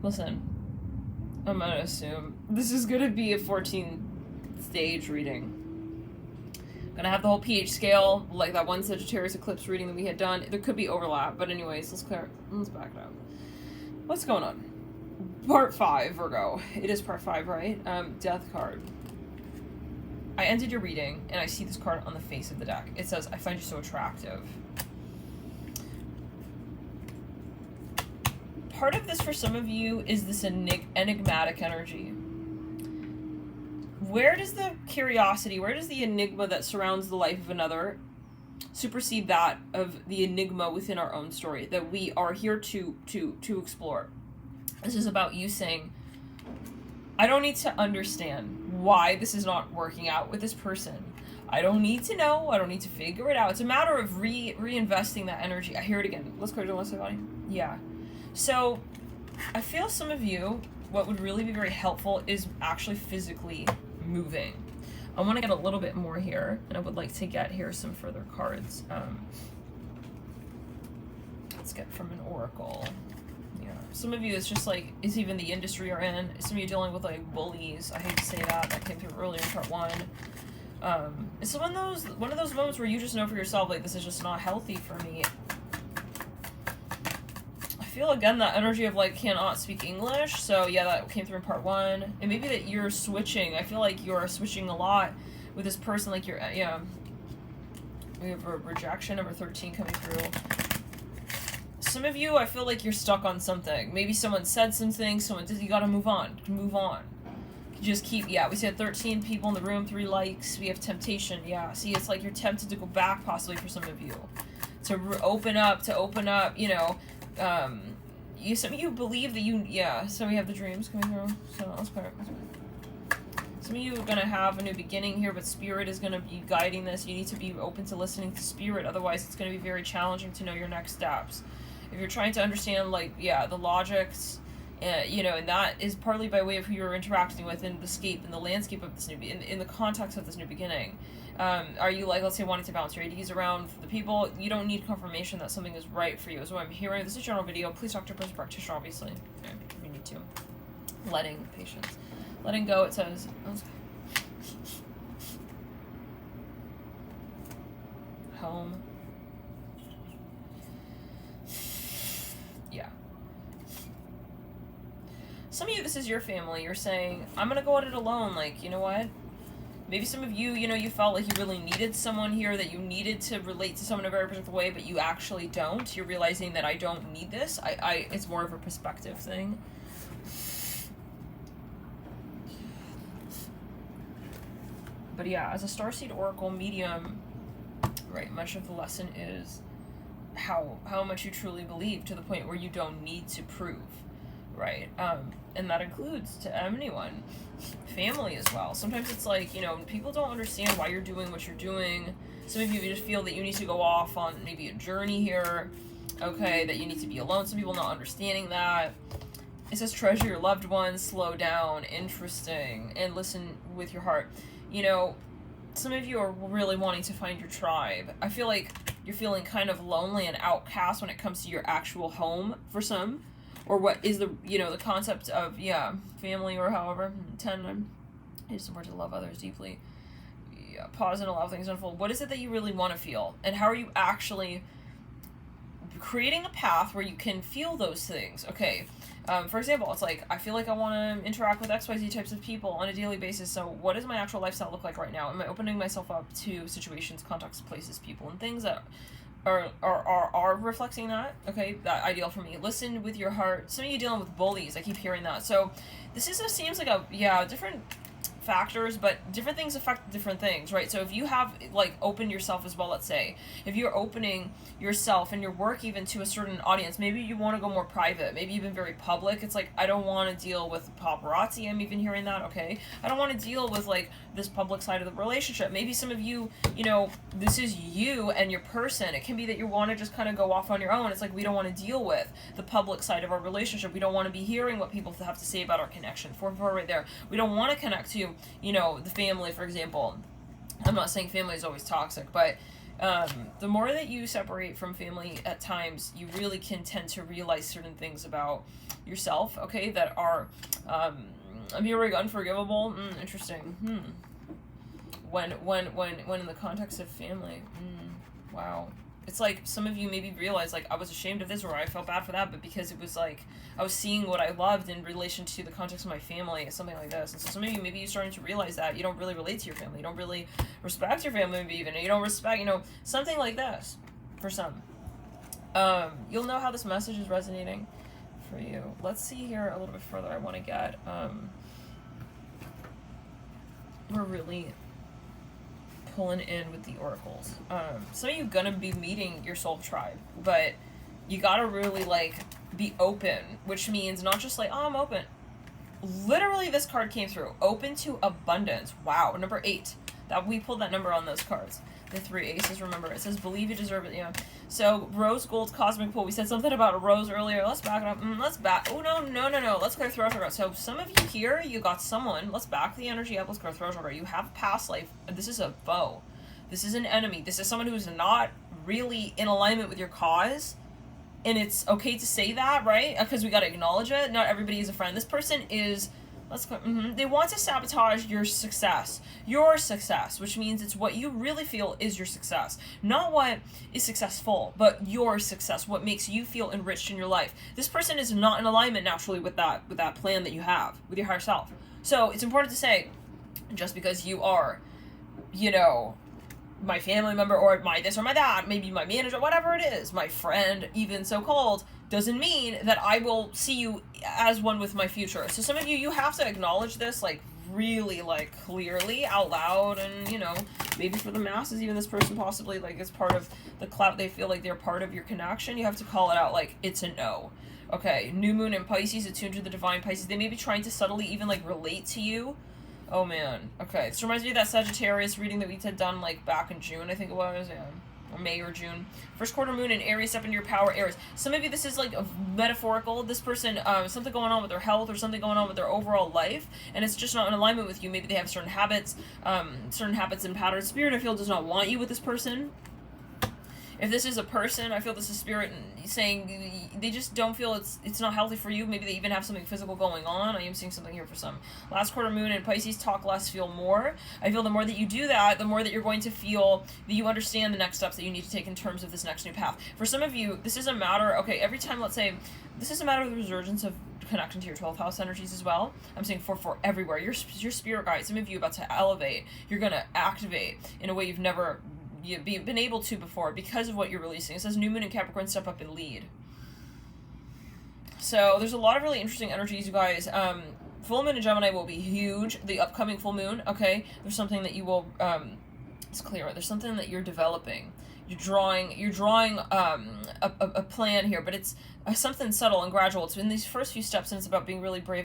Listen, I'm gonna assume this is gonna be a 14-stage reading. Gonna have the whole pH scale, like that one Sagittarius eclipse reading that we had done. There could be overlap, but anyways, let's back it up. What's going on? Part 5, Virgo. It is part 5, right? Death card. I ended your reading, and I see this card on the face of the deck. It says, I find you so attractive. Part of this for some of you is this enigmatic energy. Where does the curiosity, where does the enigma that surrounds the life of another supersede that of the enigma within our own story that we are here to explore? This is about you saying, I don't need to understand why this is not working out with this person. I don't need to know. I don't need to figure it out. It's a matter of reinvesting that energy. I hear it again. Let's go to the body. Yeah. So I feel some of you, what would really be very helpful is actually physically moving. I want to get a little bit more here, and I would like to get here some further cards. Let's get from an oracle. Yeah. Some of you, it's just like, it's even the industry you're in. Some of you dealing with like bullies. I hate to say that. That came through earlier in part 1. It's one of those moments where you just know for yourself, like, this is just not healthy for me. I feel again that energy of like cannot speak English. So yeah, that came through in part 1. And maybe that you're switching. I feel like you're switching a lot with this person. Like you're, yeah. We have a rejection, number 13 coming through. Some of you, I feel like you're stuck on something. Maybe someone said something, you gotta move on. Move on. Just keep, yeah, we said 13 people in the room, 3 likes. We have temptation, yeah. See, it's like you're tempted to go back possibly for some of you. To open up, you know. Some of you believe that you, yeah, so we have the dreams coming through. So let's go. Some of you are going to have a new beginning here, but Spirit is going to be guiding this. You need to be open to listening to Spirit. Otherwise, it's going to be very challenging to know your next steps. If you're trying to understand, like, yeah, the logics, you know, and that is partly by way of who you're interacting with in the scape, in the landscape of this new, in the context of this new beginning. Are you, like, let's say, wanting to bounce your IDs around for the people? You don't need confirmation that something is right for you, is what I'm hearing. This is a general video. Please talk to a person practitioner, obviously. Okay, you need to. Letting patience. Letting go, it says. Home. Yeah. Some of you, this is your family. You're saying, I'm going to go at it alone. Like, you know what? Maybe some of you, you know, you felt like you really needed someone here, that you needed to relate to someone in a very particular way, but you actually don't. You're realizing that I don't need this. It's more of a perspective thing. But yeah, as a starseed oracle medium, right, much of the lesson is how much you truly believe, to the point where you don't need to prove, right? And that includes to anyone, family as well. Sometimes it's like, you know, people don't understand why you're doing what you're doing. Some of you just feel that you need to go off on maybe a journey here, okay, that you need to be alone. Some people not understanding that. It says treasure your loved ones, slow down, interesting, and listen with your heart. You know, some of you are really wanting to find your tribe. I feel like you're feeling kind of lonely and outcast when it comes to your actual home for some. Or what is the, you know, the concept of, yeah, family or however. 10, I use some words to love others deeply. Yeah, pause and allow things to unfold. What is it that you really want to feel? And how are you actually creating a path where you can feel those things? Okay. For example, it's like, I feel like I want to interact with XYZ types of people on a daily basis, so what does my actual lifestyle look like right now? Am I opening myself up to situations, contexts, places, people, and things that are reflecting that? Okay, that ideal for me. Listen with your heart. Some of you dealing with bullies, I keep hearing that. So this seems like different factors, but different things affect different things, right? So if you have, like, opened yourself as well, let's say, if you're opening yourself and your work even to a certain audience, maybe you want to go more private, maybe even very public. It's like, I don't want to deal with paparazzi. I'm even hearing that, okay? I don't want to deal with, like, this public side of the relationship. Maybe some of you, you know, this is you and your person. It can be that you want to just kind of go off on your own. It's like, we don't want to deal with the public side of our relationship. We don't want to be hearing what people have to say about our connection. 4-4 right there. We don't want to connect to, you know, the family, for example. I'm not saying family is always toxic, but The more that you separate from family at times, you really can tend to realize certain things about yourself, okay, that are, appearing unforgivable. Interesting. When in the context of family. Wow. It's like some of you maybe realize, like, I was ashamed of this or I felt bad for that, but because it was like I was seeing what I loved in relation to the context of my family, something like this. And so some of you, maybe you're starting to realize that you don't really relate to your family, you don't really respect your family, maybe even you don't respect, something like this for some. You'll know how this message is resonating for you. Let's see here a little bit further. I want to get we're really pulling in with the oracles. Some of you gonna be meeting your soul tribe, but you gotta really be open, which means not just I'm open. Literally, this card came through. Open to abundance. Wow, number 8. That we pulled that number on those cards. The 3 aces, remember, it says believe you deserve it. Yeah. So rose gold cosmic pool. We said something about a rose earlier. Let's back it up. Oh no. Let's clear throat chakra. So some of you here, you got someone. Let's back the energy up. Let's clear throat chakra. You have a past life. This is a foe. This is an enemy. This is someone who's not really in alignment with your cause. And it's okay to say that, right? Because we got to acknowledge it. Not everybody is a friend. This person is, they want to sabotage your success, which means it's what you really feel is your success. Not what is successful, but your success, what makes you feel enriched in your life. This person is not in alignment naturally with that plan that you have, with your higher self. So it's important to say, just because you are, my family member or my this or my that, maybe my manager, whatever it is, my friend, even so-called, doesn't mean that I will see you as one with my future. So some of you have to acknowledge this, really, clearly, out loud, and, maybe for the masses, even this person possibly, is part of the clout, they feel like they're part of your connection. You have to call it out, it's a no. Okay, new moon in Pisces, attuned to the divine Pisces. They may be trying to subtly even, relate to you. Oh, man. Okay, this reminds me of that Sagittarius reading that we had done, back in June, I think it was, yeah. Or May or June. First quarter moon in Aries, step into your power, Aries. Some of you, this is a metaphorical. This person, something going on with their health or something going on with their overall life, and it's just not in alignment with you. Maybe they have certain habits and patterns. Spirit, I feel, does not want you with this person. If this is a person, I feel this is Spirit saying they just don't feel it's not healthy for you. Maybe they even have something physical going on. I am seeing something here for some. Last quarter moon in Pisces, talk less, feel more. I feel the more that you do that, the more that you're going to feel that you understand the next steps that you need to take in terms of this next new path. For some of you, this is a matter, every time, let's say, this is a matter of the resurgence of connection to your 12th house energies as well. I'm saying for everywhere. Your spirit guide, some of you about to elevate. You're going to activate in a way you've never been able to before because of what you're releasing. It says new moon in Capricorn, step up and lead. So there's a lot of really interesting energies, you guys. Full moon in Gemini will be huge. The upcoming full moon, okay? There's something that you will, it's clear. There's something that you're developing. You're drawing a plan here, but it's something subtle and gradual. It's in these first few steps, and it's about being really brave